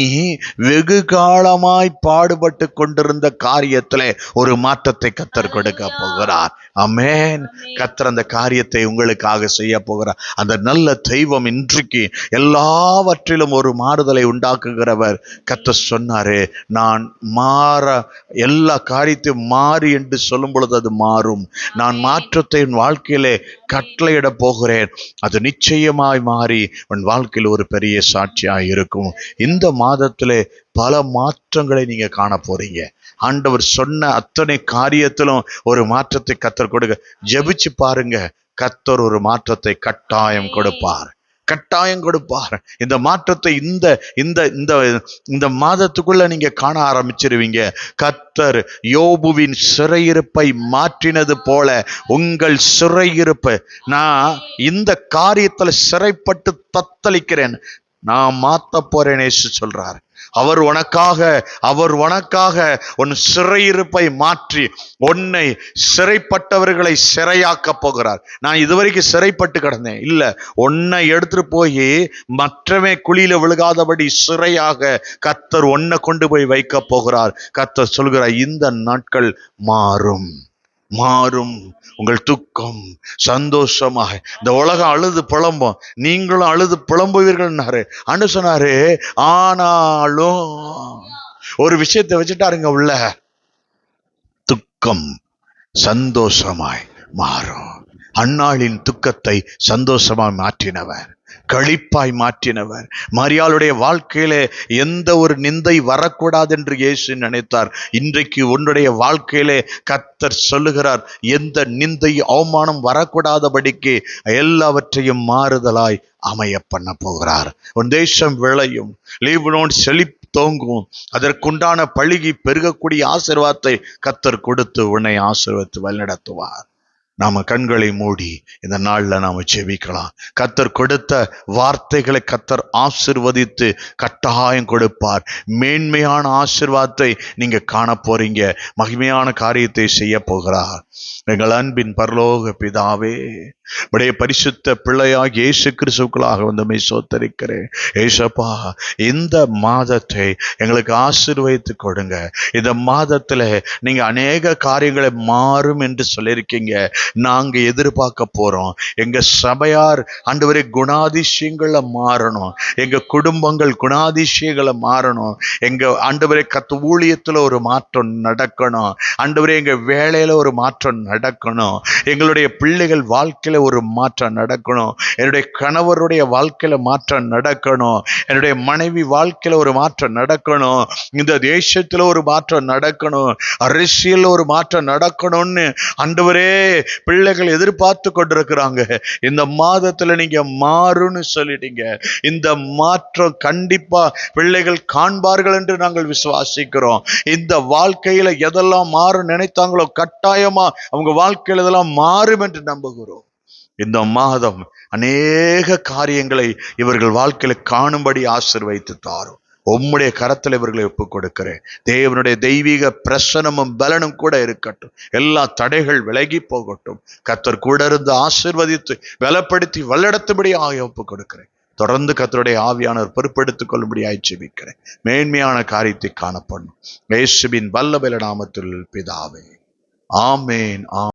வெகு காலமாய் பாடுபட்டு கொண்டிருந்த காரியத்திலே ஒரு மாற்றத்தை கர்த்தர் கொடுக்க போகிறார். ஆமென். கர்த்தர் அந்த காரியத்தை உங்களுக்காக செய்ய போகிறார். அந்த நல்ல தெய்வம் இன்றைக்கு எல்லாவற்றிலும் ஒரு மாறுதலை உண்டாக்குகிறவர். கர்த்தர் சொன்னாரு, நான் மாற, எல்லா காரியத்தையும் மாறி என்று சொல்லும் பொழுது அது மாறும். நான் மாற்றத்தை உன் வாழ்க்கையிலே கட்டளையிட போகிறேன். அது நிச்சயமாய் மாறி உன் வாழ்க்கையில் ஒரு பெரிய சாட்சியாய் இருக்கும். இந்த மாதத்திலே பல மாற்றங்களை நீங்க காண போறீங்க. ஆண்டவர் சொன்ன அத்தனை காரியத்திலும் ஒரு மாற்றத்தை கர்த்தர் கொடுக்க. ஜெபிச்சு பாருங்க, கர்த்தர் ஒரு மாற்றத்தை கட்டாயம் கொடுப்பார், கட்டாயம் கொடுப்பார். இந்த மாற்றத்தை இந்த இந்த இந்த இந்த மாதத்துக்குள்ள நீங்க காண ஆரம்பிச்சிருவீங்க. கர்த்தர் யோபுவின் சிறையிருப்பை மாற்றினது போல உங்கள் சிறையிருப்பு, நான் இந்த காரியத்துல சிறைப்பட்டு தத்தளிக்கிறேன், நான் மாத்த போறேன் சொல்றார். அவர் உனக்காக உன் சிறையிருப்பை மாற்றி உன்னை சிறைப்பட்டவர்களை சிறையாக்க போகிறார். நான் இதுவரைக்கும் சிறைப்பட்டு கிடந்தேன், இல்ல, உன்னை எடுத்துட்டு போய் மற்றவே குழியில விழுகாதபடி சிறையாக கர்த்தர் உன்னை கொண்டு போய் வைக்க போகிறார். கர்த்தர் சொல்கிறார், இந்த நாட்கள் மாறும், மாறும். உங்கள் துக்கம் சந்தோஷமாக, இந்த உலகம் அழுது புலம்பும், நீங்களும் அழுது புலம்புவீர்கள் அனு சொன்னாரு. ஆனாலும் ஒரு விஷயத்தை வச்சுட்டாருங்க, உள்ள துக்கம் சந்தோஷமாய் மாறும். அன்னாளின் துக்கத்தை சந்தோஷமாய் மாற்றினவர், களிப்பாய் மாற்றினவர். மரியாளுடைய வாழ்க்கையிலே எந்த ஒரு நிந்தை வரக்கூடாது என்று இயேசு நினைத்தார். இன்றைக்கு உன்னுடைய வாழ்க்கையிலே கர்த்தர் சொல்லுகிறார், எந்த நிந்தை அவமானம் வரக்கூடாதபடிக்கு எல்லாவற்றையும் மாறுதலாய் அமைய பண்ண போகிறார். உன் தேசம் விளையும், லீபனோன் செழித்தோங்கும், அதற்குண்டான பழுகி பெருகக்கூடிய ஆசீர்வாதத்தை கர்த்தர் கொடுத்து உன்னை ஆசீர்வதித்து வழிநடத்துவார். நாம கண்களை மூடி இந்த நாள்ல நாம ஜெபிக்கலாம். கர்த்தர் கொடுத்த வார்த்தைகளை கர்த்தர் ஆசீர்வதித்து கட்டாயம் கொடுப்பார். மேன்மையான ஆசீர்வாதத்தை நீங்க காண போறீங்க. மகிமையான காரியத்தை செய்ய போகிறார். எங்கள் அன்பின் பரலோக பிதாவே, உடைய பரிசுத்த பிள்ளையாக இயேசு கிறிஸ்துவுக்குள்ளாக வந்து சோத்தரிக்கிறேன். ஏசப்பா, இந்த மாதத்தை எங்களுக்கு ஆசீர்வதித்து கொடுங்க. இந்த மாதத்துல நீங்க அநேக காரியங்களை மாறும் என்று சொல்லியிருக்கீங்க. நாங்க எதிர்பார்க்க போறோம். எங்க சபையார் ஆண்டவரே குணாதிசயங்களை மாறணும், எங்க குடும்பங்கள் குணாதிசயங்களை மாறணும், எங்க ஆண்டவரே கத்து ஊழியத்துல ஒரு மாற்றம் நடக்கணும், ஆண்டவரே எங்க வேலையில ஒரு மாற்றம் நடக்கணும், எங்களுடைய பிள்ளைகள் வாழ்க்கையில ஒரு மாற்றம் நடக்கணும், என்னுடைய கணவருடைய வாழ்க்கையில மாற்றம் நடக்கணும், என்னுடைய மனைவி வாழ்க்கையில ஒரு மாற்றம் நடக்கணும், இந்த தேசத்துல ஒரு மாற்றம் நடக்கணும், அரசியல் ஒரு மாற்றம் நடக்கணும்னு ஆண்டவரே பிள்ளைகள் எதிர்பார்த்து கொண்டிருக்கிறாங்க. இந்த மாதத்துல நீங்க மாறுன்னு சொல்லிட்டீங்க. இந்த மாற்றம் கண்டிப்பா பிள்ளைகள் காண்பார்கள் என்று நாங்கள் விசுவாசிக்கிறோம். இந்த வாழ்க்கையில எதெல்லாம் மாற நினைத்தாங்களோ கட்டாயமா அவங்க வாழ்க்கையில இதெல்லாம் மாறும் என்று நம்புகிறோம். இந்த மாதம் அநேக காரியங்களை இவர்கள் வாழ்க்கையில காணும்படி ஆசீர்வதித்து தாரும். உம்முடைய கரத்தில் இவர்களை ஒப்புக் கொடுக்கிறேன். தேவனுடைய தெய்வீக பிரசனமும் பலனும் கூட இருக்கட்டும். எல்லா தடைகள் விலகி போகட்டும். கர்த்தர் கூட இருந்து ஆசீர்வதித்து பலப்படுத்தி வல்லடத்தும்படி ஒப்புக் கொடுக்கிறேன். தொடர்ந்து கர்த்தருடைய ஆவியானவர் பொறுப்பெடுத்துக் கொள்ளும்படியாய் ஜெபிக்கிறேன். மேன்மையான காரியத்தை காணப்படும் இயேசுவின் வல்லபல நாமத்தில் பிதாவே, ஆமேன்.